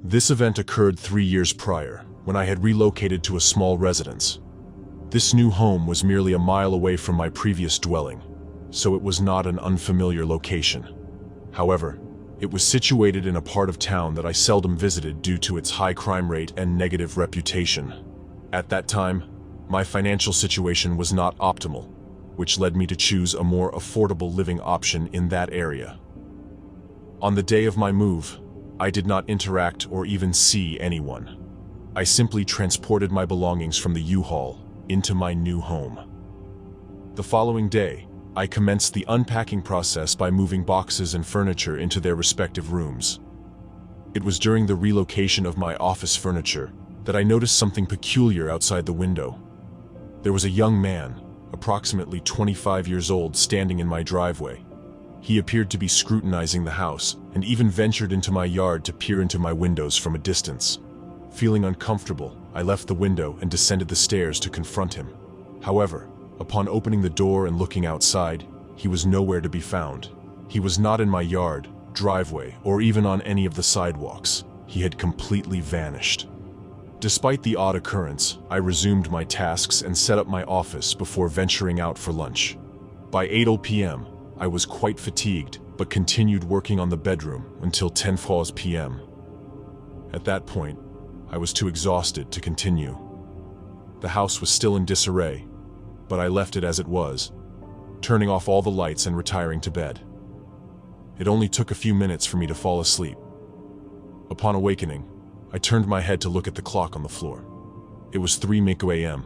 This event occurred 3 years prior, when I had relocated to a small residence. This new home was merely a mile away from my previous dwelling, so it was not an unfamiliar location. However, it was situated in a part of town that I seldom visited due to its high crime rate and negative reputation. At that time, my financial situation was not optimal, which led me to choose a more affordable living option in that area. On the day of my move, I did not interact or even see anyone. I simply transported my belongings from the U-Haul into my new home. The following day, I commenced the unpacking process by moving boxes and furniture into their respective rooms. It was during the relocation of my office furniture that I noticed something peculiar outside the window. There was a young man, approximately 25 years old, standing in my driveway. He appeared to be scrutinizing the house and even ventured into my yard to peer into my windows from a distance. Feeling uncomfortable, I left the window and descended the stairs to confront him. However, upon opening the door and looking outside, he was nowhere to be found. He was not in my yard, driveway, or even on any of the sidewalks. He had completely vanished. Despite the odd occurrence, I resumed my tasks and set up my office before venturing out for lunch. By 8 p.m., I was quite fatigued, but continued working on the bedroom until 10 p.m. At that point, I was too exhausted to continue. The house was still in disarray, but I left it as it was, turning off all the lights and retiring to bed. It only took a few minutes for me to fall asleep. Upon awakening, I turned my head to look at the clock on the floor. It was 3 a.m.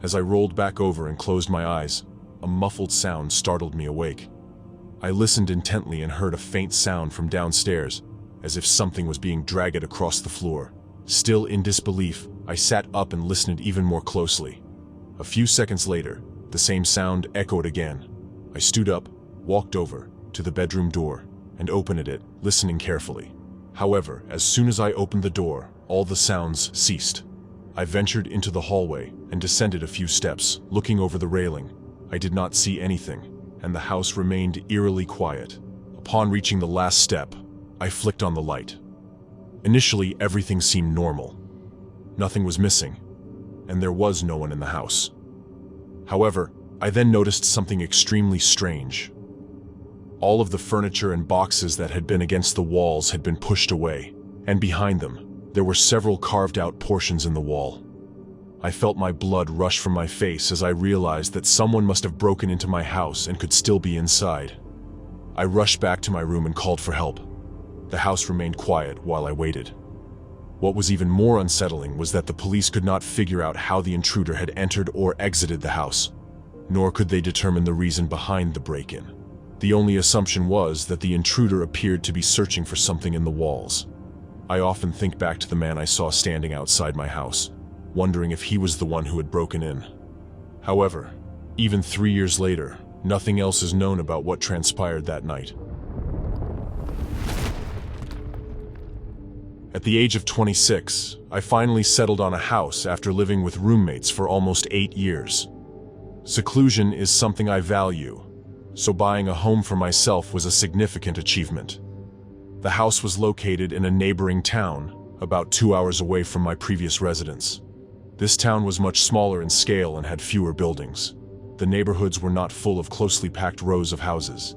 As I rolled back over and closed my eyes, a muffled sound startled me awake. I listened intently and heard a faint sound from downstairs, as if something was being dragged across the floor. Still in disbelief, I sat up and listened even more closely. A few seconds later, the same sound echoed again. I stood up, walked over to the bedroom door, and opened it, listening carefully. However, as soon as I opened the door, all the sounds ceased. I ventured into the hallway and descended a few steps, looking over the railing. I did not see anything, and the house remained eerily quiet. Upon reaching the last step, I flicked on the light. Initially, everything seemed normal. Nothing was missing, and there was no one in the house. However, I then noticed something extremely strange. All of the furniture and boxes that had been against the walls had been pushed away, and behind them, there were several carved-out portions in the wall. I felt my blood rush from my face as I realized that someone must have broken into my house and could still be inside. I rushed back to my room and called for help. The house remained quiet while I waited. What was even more unsettling was that the police could not figure out how the intruder had entered or exited the house, nor could they determine the reason behind the break-in. The only assumption was that the intruder appeared to be searching for something in the walls. I often think back to the man I saw standing outside my house, wondering if he was the one who had broken in. However, even 3 years later, nothing else is known about what transpired that night. At the age of 26, I finally settled on a house after living with roommates for almost 8 years. Seclusion is something I value, so buying a home for myself was a significant achievement. The house was located in a neighboring town, about 2 hours away from my previous residence. This town was much smaller in scale and had fewer buildings. The neighborhoods were not full of closely packed rows of houses.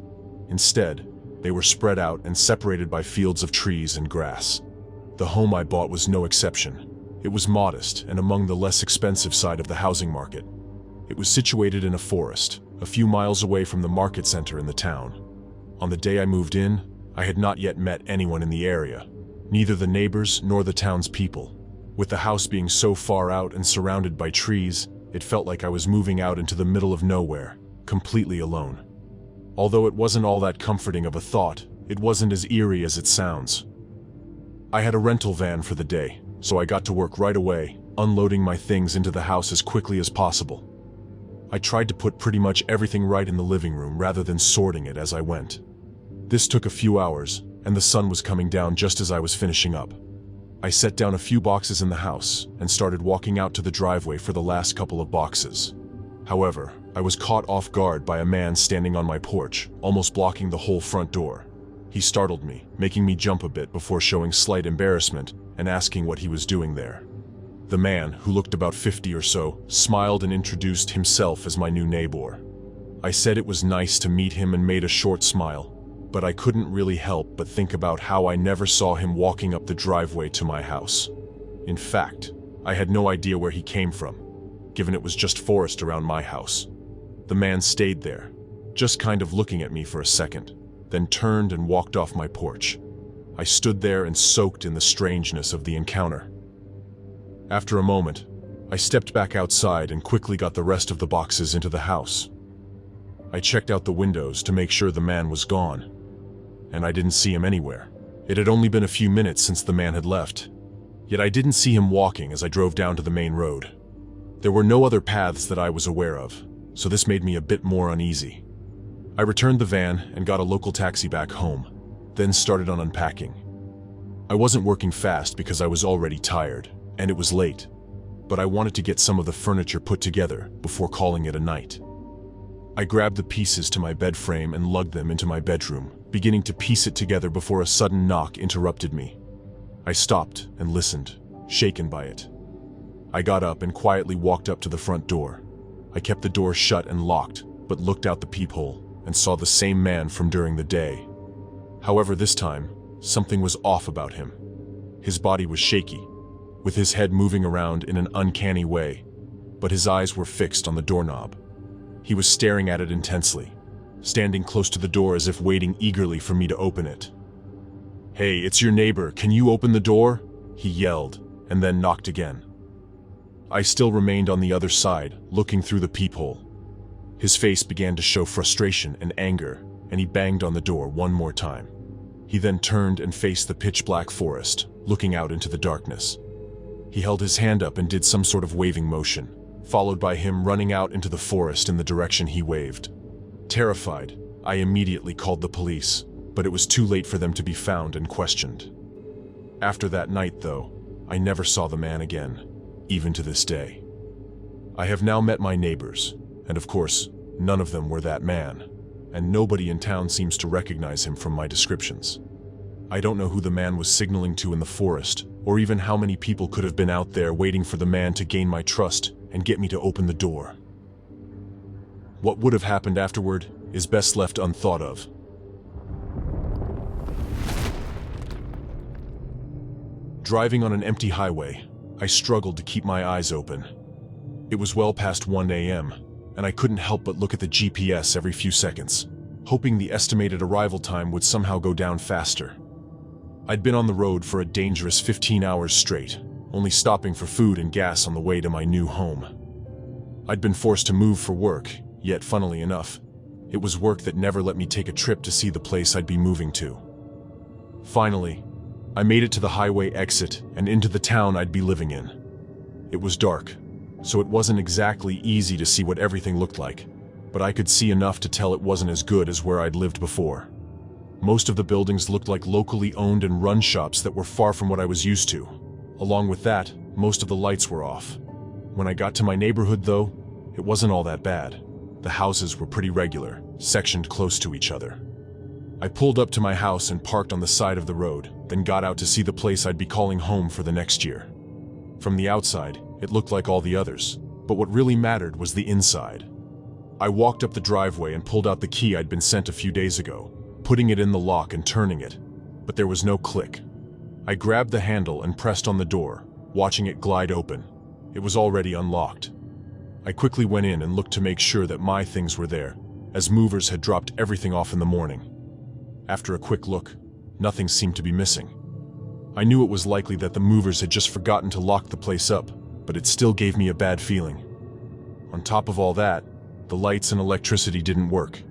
Instead, they were spread out and separated by fields of trees and grass. The home I bought was no exception. It was modest and among the less expensive side of the housing market. It was situated in a forest, a few miles away from the market center in the town. On the day I moved in, I had not yet met anyone in the area, neither the neighbors nor the townspeople. With the house being so far out and surrounded by trees, it felt like I was moving out into the middle of nowhere, completely alone. Although it wasn't all that comforting of a thought, it wasn't as eerie as it sounds. I had a rental van for the day, so I got to work right away, unloading my things into the house as quickly as possible. I tried to put pretty much everything right in the living room rather than sorting it as I went. This took a few hours, and the sun was coming down just as I was finishing up. I set down a few boxes in the house and started walking out to the driveway for the last couple of boxes. However, I was caught off guard by a man standing on my porch, almost blocking the whole front door. He startled me, making me jump a bit before showing slight embarrassment and asking what he was doing there. The man, who looked about 50 or so, smiled and introduced himself as my new neighbor. I said it was nice to meet him and made a short smile, but I couldn't really help but think about how I never saw him walking up the driveway to my house. In fact, I had no idea where he came from, given it was just forest around my house. The man stayed there, just kind of looking at me for a second, then turned and walked off my porch. I stood there and soaked in the strangeness of the encounter. After a moment, I stepped back outside and quickly got the rest of the boxes into the house. I checked out the windows to make sure the man was gone, and I didn't see him anywhere. It had only been a few minutes since the man had left, yet I didn't see him walking as I drove down to the main road. There were no other paths that I was aware of, so this made me a bit more uneasy. I returned the van and got a local taxi back home, then started on unpacking. I wasn't working fast because I was already tired, and it was late, but I wanted to get some of the furniture put together before calling it a night. I grabbed the pieces to my bed frame and lugged them into my bedroom, beginning to piece it together before a sudden knock interrupted me. I stopped and listened, shaken by it. I got up and quietly walked up to the front door. I kept the door shut and locked, but looked out the peephole and saw the same man from during the day. However, this time, something was off about him. His body was shaky, with his head moving around in an uncanny way, but his eyes were fixed on the doorknob. He was staring at it intensely, standing close to the door as if waiting eagerly for me to open it. "Hey, it's your neighbor, can you open the door?" he yelled, and then knocked again. I still remained on the other side, looking through the peephole. His face began to show frustration and anger, and he banged on the door one more time. He then turned and faced the pitch-black forest, looking out into the darkness. He held his hand up and did some sort of waving motion, followed by him running out into the forest in the direction he waved. Terrified, I immediately called the police, but it was too late for them to be found and questioned. After that night, though, I never saw the man again, even to this day. I have now met my neighbors, and of course, none of them were that man, and nobody in town seems to recognize him from my descriptions. I don't know who the man was signaling to in the forest, or even how many people could have been out there waiting for the man to gain my trust and get me to open the door. What would have happened afterward is best left unthought of. Driving on an empty highway, I struggled to keep my eyes open. It was well past 1 a.m., and I couldn't help but look at the GPS every few seconds, hoping the estimated arrival time would somehow go down faster. I'd been on the road for a dangerous 15 hours straight, only stopping for food and gas on the way to my new home. I'd been forced to move for work, yet funnily enough, it was work that never let me take a trip to see the place I'd be moving to. Finally, I made it to the highway exit and into the town I'd be living in. It was dark, so it wasn't exactly easy to see what everything looked like, but I could see enough to tell it wasn't as good as where I'd lived before. Most of the buildings looked like locally owned and run shops that were far from what I was used to. Along with that, most of the lights were off. When I got to my neighborhood, though, it wasn't all that bad. The houses were pretty regular, sectioned close to each other. I pulled up to my house and parked on the side of the road, then got out to see the place I'd be calling home for the next year. From the outside, it looked like all the others, but what really mattered was the inside. I walked up the driveway and pulled out the key I'd been sent a few days ago, putting it in the lock and turning it, but there was no click. I grabbed the handle and pressed on the door, watching it glide open. It was already unlocked. I quickly went in and looked to make sure that my things were there, as movers had dropped everything off in the morning. After a quick look, nothing seemed to be missing. I knew it was likely that the movers had just forgotten to lock the place up, but it still gave me a bad feeling. On top of all that, the lights and electricity didn't work.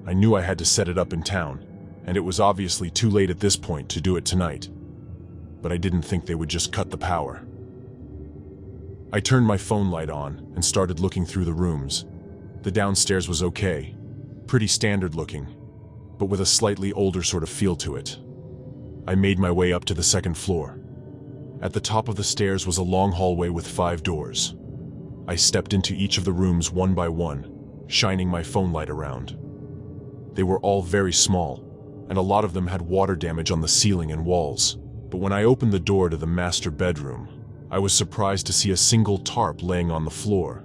I knew I had to set it up in town, and it was obviously too late at this point to do it tonight. But I didn't think they would just cut the power. I turned my phone light on and started looking through the rooms. The downstairs was okay, pretty standard looking, but with a slightly older sort of feel to it. I made my way up to the second floor. At the top of the stairs was a long hallway with 5 doors. I stepped into each of the rooms one by one, shining my phone light around. They were all very small, and a lot of them had water damage on the ceiling and walls. But when I opened the door to the master bedroom, I was surprised to see a single tarp laying on the floor.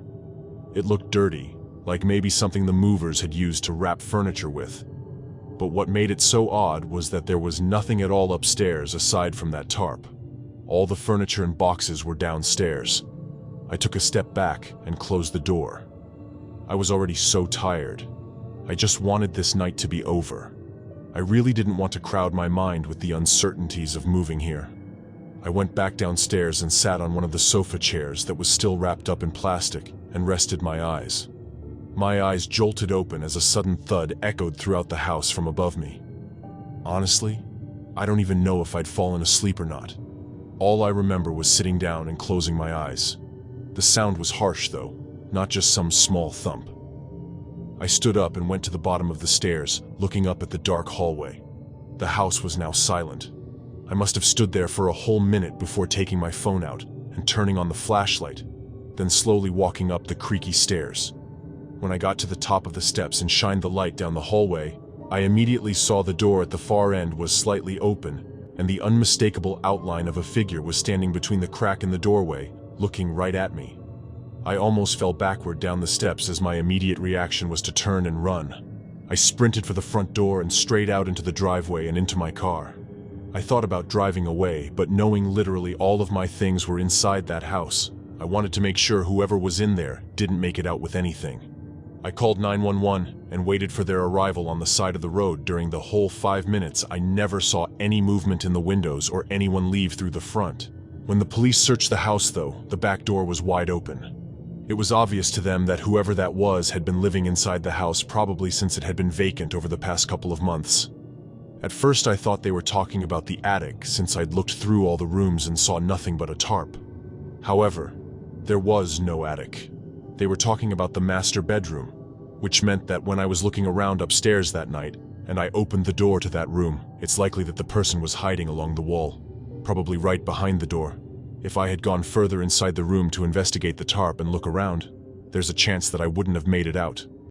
It looked dirty, like maybe something the movers had used to wrap furniture with. But what made it so odd was that there was nothing at all upstairs aside from that tarp. All the furniture and boxes were downstairs. I took a step back and closed the door. I was already so tired. I just wanted this night to be over. I really didn't want to crowd my mind with the uncertainties of moving here. I went back downstairs and sat on one of the sofa chairs that was still wrapped up in plastic and rested my eyes. My eyes jolted open as a sudden thud echoed throughout the house from above me. Honestly, I don't even know if I'd fallen asleep or not. All I remember was sitting down and closing my eyes. The sound was harsh though, not just some small thump. I stood up and went to the bottom of the stairs, looking up at the dark hallway. The house was now silent. I must have stood there for a whole minute before taking my phone out and turning on the flashlight, then slowly walking up the creaky stairs. When I got to the top of the steps and shined the light down the hallway, I immediately saw the door at the far end was slightly open, and the unmistakable outline of a figure was standing between the crack in the doorway, looking right at me. I almost fell backward down the steps as my immediate reaction was to turn and run. I sprinted for the front door and straight out into the driveway and into my car. I thought about driving away, but knowing literally all of my things were inside that house, I wanted to make sure whoever was in there didn't make it out with anything. I called 911 and waited for their arrival on the side of the road. During the whole 5 minutes, I never saw any movement in the windows or anyone leave through the front. When the police searched the house though, the back door was wide open. It was obvious to them that whoever that was had been living inside the house probably since it had been vacant over the past couple of months. At first I thought they were talking about the attic since I'd looked through all the rooms and saw nothing but a tarp. However, there was no attic. They were talking about the master bedroom, which meant that when I was looking around upstairs that night and I opened the door to that room, it's likely that the person was hiding along the wall, probably right behind the door. If I had gone further inside the room to investigate the tarp and look around, there's a chance that I wouldn't have made it out.